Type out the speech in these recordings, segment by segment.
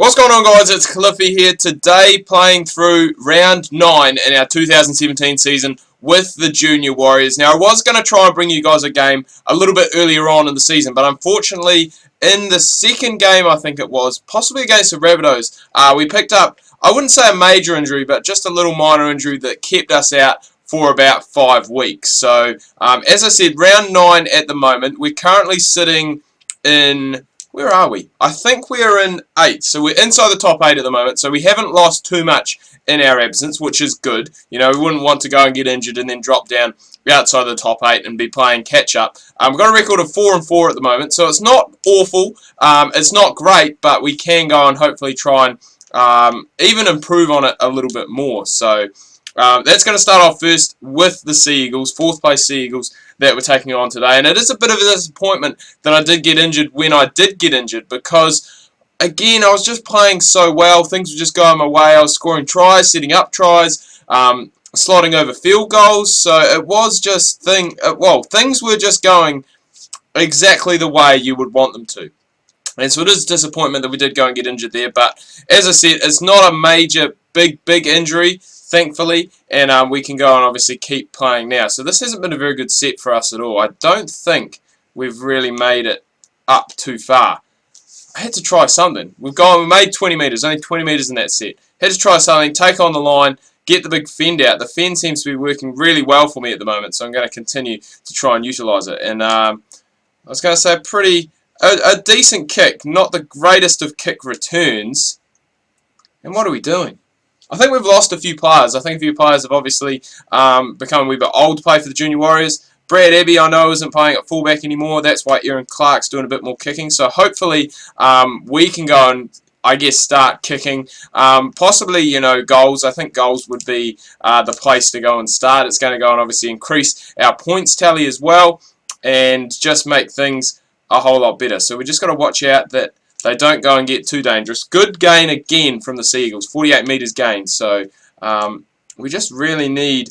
What's going on, guys? It's Cliffy here today, playing through round 9 in our 2017 season with the Junior Warriors. Now, I was going to try and bring you guys a game a little bit earlier on in the season, but unfortunately, in the second game, I think it was, possibly against the Rabbitohs, we picked up, I wouldn't say a major injury, but just a little minor injury that kept us out for about 5 weeks. So, as I said, round 9 at the moment. We're currently sitting in... Where are we? I think we're in 8. So we're inside the top 8 at the moment. So we haven't lost too much in our absence, which is good. You know, we wouldn't want to go and get injured and then drop down outside the top 8 and be playing catch-up. We've got a record of 4-4 at the moment. So it's not awful. It's not great, but we can go and hopefully try and even improve on it a little bit more. So... that's going to start off first with the Sea Eagles, 4th place Sea Eagles that we're taking on today. And it is a bit of a disappointment that I did get injured when I did get injured because, again, I was just playing so well. Things were just going my way. I was scoring tries, setting up tries, slotting over field goals. So it was just, things were just going exactly the way you would want them to. And so it is a disappointment that we did go and get injured there. But as I said, it's not a major, big injury, thankfully. And we can go and obviously keep playing now. So this hasn't been a very good set for us at all. I don't think we've really made it up too far. I had to try something. We made 20 metres, only 20 metres in that set. Had to try something, take on the line, get the big fend out. The fend seems to be working really well for me at the moment. So I'm going to continue to try and utilise it. And I was going to say a decent kick, not the greatest of kick returns. And what are we doing? I think we've lost a few players. I think a few players have obviously become a wee bit old to play for the Junior Warriors. Brad Abbey, I know, isn't playing at fullback anymore. That's why Aaron Clark's doing a bit more kicking. So hopefully we can go and, I guess, start kicking. Possibly, you know, goals. I think goals would be the place to go and start. It's going to go and obviously increase our points tally as well and just make things a whole lot better. So we just got to watch out that they don't go and get too dangerous. Good gain again from the Sea Eagles, 48 metres gain. So we just really need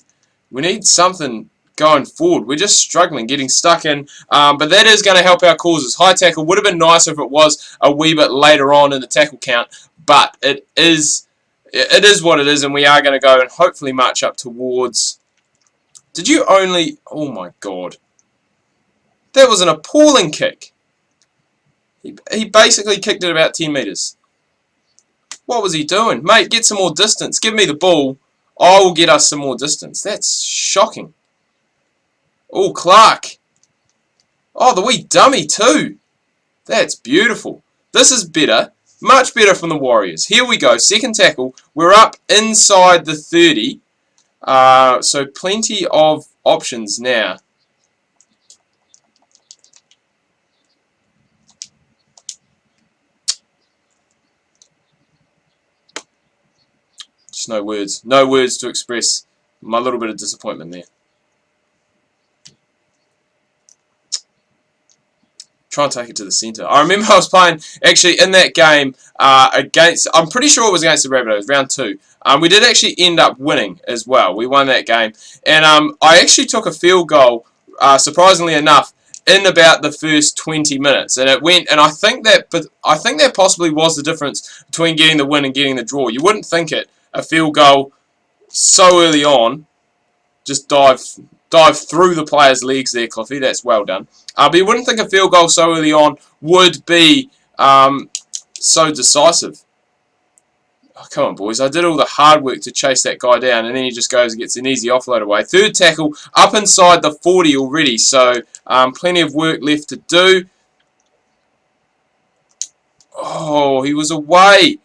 something going forward. We're just struggling, getting stuck in. But that is going to help our causes. High tackle would have been nice if it was a wee bit later on in the tackle count. But it is what it is, and we are going to go and hopefully march up towards... Did you only... Oh my God. That was an appalling kick. He basically kicked it about 10 metres. What was he doing? Mate, get some more distance. Give me the ball. I will get us some more distance. That's shocking. Oh, Clark. Oh, the wee dummy too. That's beautiful. This is better. Much better from the Warriors. Here we go. Second tackle. We're up inside the 30. So plenty of options now. Just no words. No words to express my little bit of disappointment there. Try and take it to the centre. I remember I was playing, actually, in that game against, I'm pretty sure it was against the Rabbitohs, round 2. We did actually end up winning as well. We won that game. And I actually took a field goal, surprisingly enough, in about the first 20 minutes, and it went. And I think that possibly was the difference between getting the win and getting the draw. You wouldn't think it. A field goal so early on, just dive through the player's legs there, Cliffy. That's well done. But you wouldn't think a field goal so early on would be so decisive. Oh, come on, boys. I did all the hard work to chase that guy down, and then he just goes and gets an easy offload away. Third tackle up inside the 40 already, so plenty of work left to do. Oh, he was away.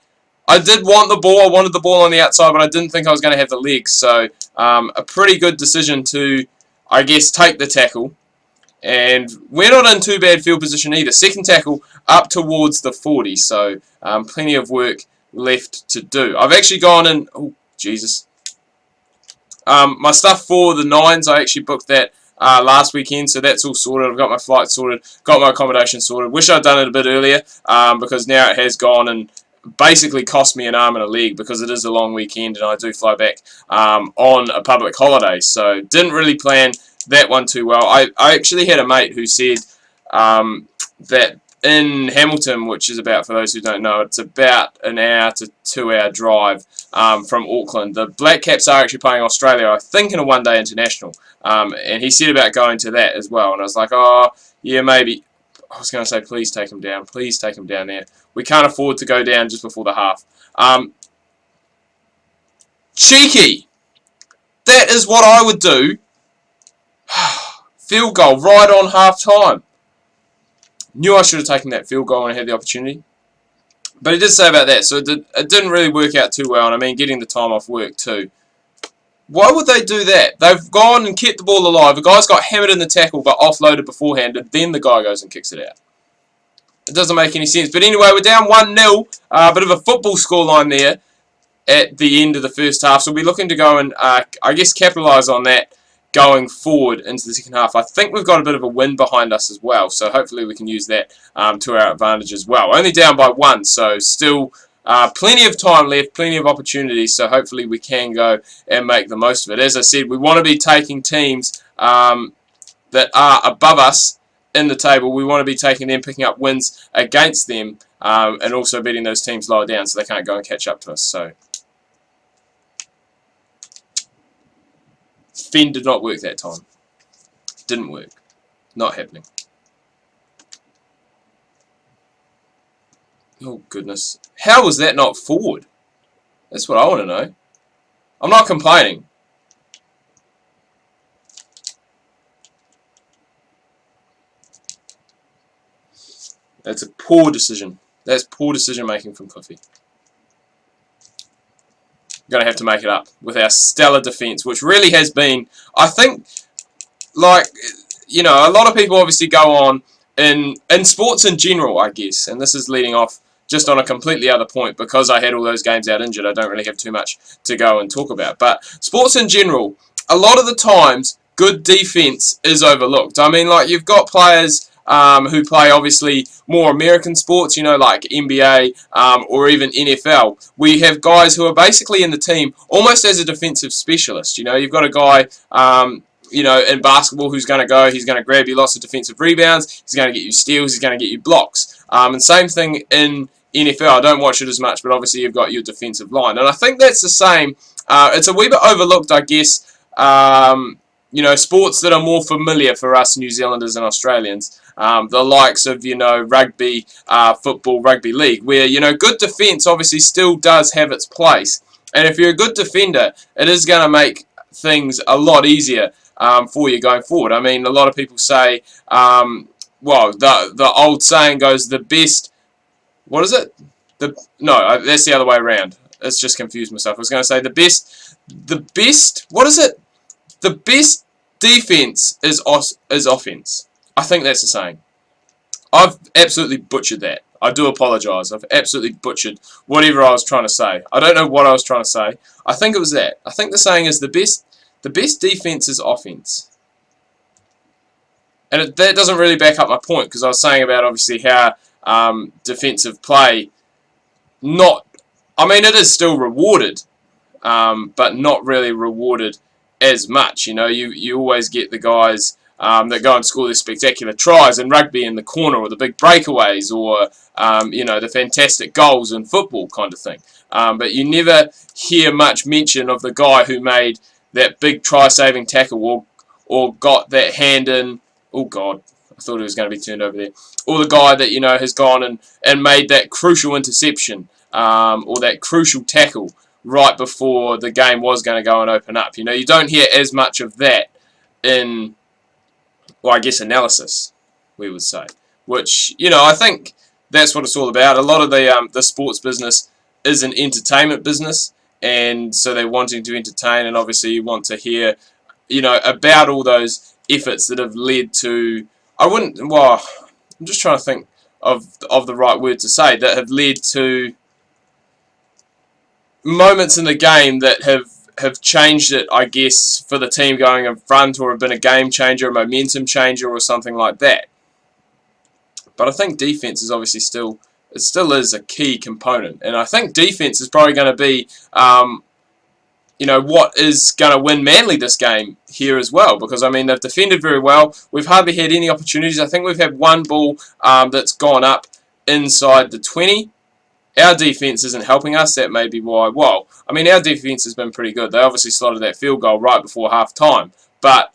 I did want the ball. I wanted the ball on the outside, but I didn't think I was going to have the legs. So a pretty good decision to, I guess, take the tackle. And we're not in too bad field position either. Second tackle up towards the 40. So plenty of work left to do. I've actually gone in... Oh, Jesus. My stuff for the 9s, I actually booked that last weekend. So that's all sorted. I've got my flight sorted. Got my accommodation sorted. Wish I'd done it a bit earlier because now it has gone and basically cost me an arm and a leg because it is a long weekend and I do fly back on a public holiday. So didn't really plan that one too well. I actually had a mate who said that in Hamilton, which is about, for those who don't know, it's about an hour to 2 hour drive from Auckland. The Black Caps are actually playing Australia, I think, in a one-day international. And he said about going to that as well. And I was like, oh, yeah, maybe. I was going to say, please take him down. Please take him down there. We can't afford to go down just before the half. Cheeky. That is what I would do. Field goal right on half-time. Knew I should have taken that field goal when I had the opportunity. But he did say about that, so it didn't really work out too well. And I mean, getting the time off work too. Why would they do that? They've gone and kept the ball alive. The guy's got hammered in the tackle but offloaded beforehand, and then the guy goes and kicks it out. It doesn't make any sense. But anyway, we're down 1-0. A bit of a football scoreline there at the end of the first half. So we'll be looking to go and, I guess, capitalise on that going forward into the second half. I think we've got a bit of a win behind us as well. So hopefully we can use that to our advantage as well. Only down by 1, so still plenty of time left, plenty of opportunities. So hopefully we can go and make the most of it. As I said, we want to be taking teams that are above us in the table. We want to be taking them, picking up wins against them, and also beating those teams lower down so they can't go and catch up to us. So Finn did not work that time. Didn't work. Not happening. Oh, goodness. How was that not forward? That's what I want to know. I'm not complaining. That's a poor decision. That's poor decision making from Cliffy. Going to have to make it up with our stellar defence, which really has been, I think, like, you know, a lot of people obviously go on in sports in general, I guess, and this is leading off just on a completely other point because I had all those games out injured. I don't really have too much to go and talk about. But sports in general, a lot of the times, good defence is overlooked. I mean, like, you've got players who play, obviously, more American sports, you know, like NBA or even NFL. We have guys who are basically in the team almost as a defensive specialist. You know, you've got a guy, you know, in basketball who's going to go, he's going to grab you lots of defensive rebounds, he's going to get you steals, he's going to get you blocks. And same thing in NFL. I don't watch it as much, but obviously you've got your defensive line. And I think that's the same. It's a wee bit overlooked, I guess, you know, sports that are more familiar for us New Zealanders and Australians. The likes of, you know, rugby, football, rugby league, where, you know, good defence obviously still does have its place. And if you're a good defender, it is going to make things a lot easier for you going forward. I mean, a lot of people say, well, the old saying goes, the best, what is it? No, that's the other way around. It's just confused myself. I was going to say the best, what is it? The best defence is offence. I think that's the saying. I've absolutely butchered that. I do apologise. I've absolutely butchered whatever I was trying to say. I don't know what I was trying to say. I think it was that. I think the saying is the best defence is offence. And that doesn't really back up my point, because I was saying about obviously how defensive play I mean, it is still rewarded, but not really rewarded as much. You know, you always get the guys that go and score the spectacular tries in rugby in the corner, or the big breakaways, or you know, the fantastic goals in football kind of thing. But you never hear much mention of the guy who made that big try-saving tackle, or got that hand in. Oh God, I thought it was going to be turned over there. Or the guy that, you know, has gone and made that crucial interception, or that crucial tackle right before the game was going to go and open up. You know, you don't hear as much of that in, well, I guess, analysis, we would say. Which, you know, I think that's what it's all about. A lot of the sports business is an entertainment business, and so they're wanting to entertain, and obviously you want to hear, you know, about all those efforts that have led to, well, I'm just trying to think of the right word to say, that have led to moments in the game that have changed it, I guess, for the team going in front, or have been a game changer, a momentum changer, or something like that. But I think defense is obviously still is a key component, and I think defense is probably going to be you know, what is going to win Manly this game here as well. Because, I mean, they've defended very well. We've hardly had any opportunities. I think we've had one ball that's gone up inside the 20. Our defence isn't helping us. That may be why. Well, I mean, our defence has been pretty good. They obviously slotted that field goal right before half-time. But,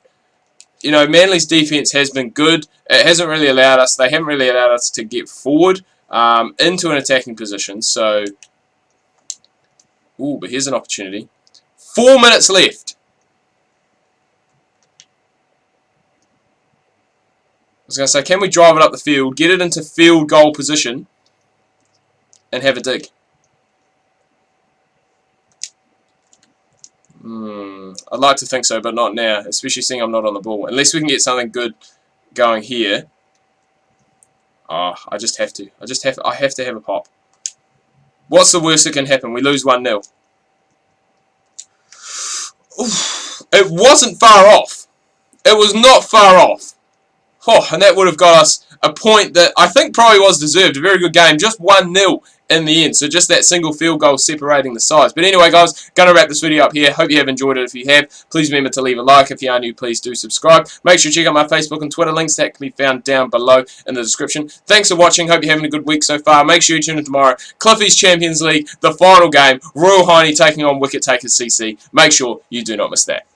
you know, Manly's defence has been good. It hasn't really allowed us, they haven't really allowed us to get forward into an attacking position. So, ooh, but here's an opportunity. 4 minutes left. I was going to say, can we drive it up the field, get it into field goal position, and have a dig? I'd like to think so, but not now, especially seeing I'm not on the ball. Unless we can get something good going here. Oh, I just have to. I have to have a pop. What's the worst that can happen? We lose 1-0. It wasn't far off. It was not far off. Oh, and that would have got us a point that I think probably was deserved. A very good game. Just 1-0 in the end. So just that single field goal separating the sides. But anyway, guys, going to wrap this video up here. Hope you have enjoyed it. If you have, please remember to leave a like. If you are new, please do subscribe. Make sure to check out my Facebook and Twitter links. That can be found down below in the description. Thanks for watching. Hope you're having a good week so far. Make sure you tune in tomorrow. Cliffy's Champions League, the final game. Royal Hiney taking on Wicket Takers CC. Make sure you do not miss that.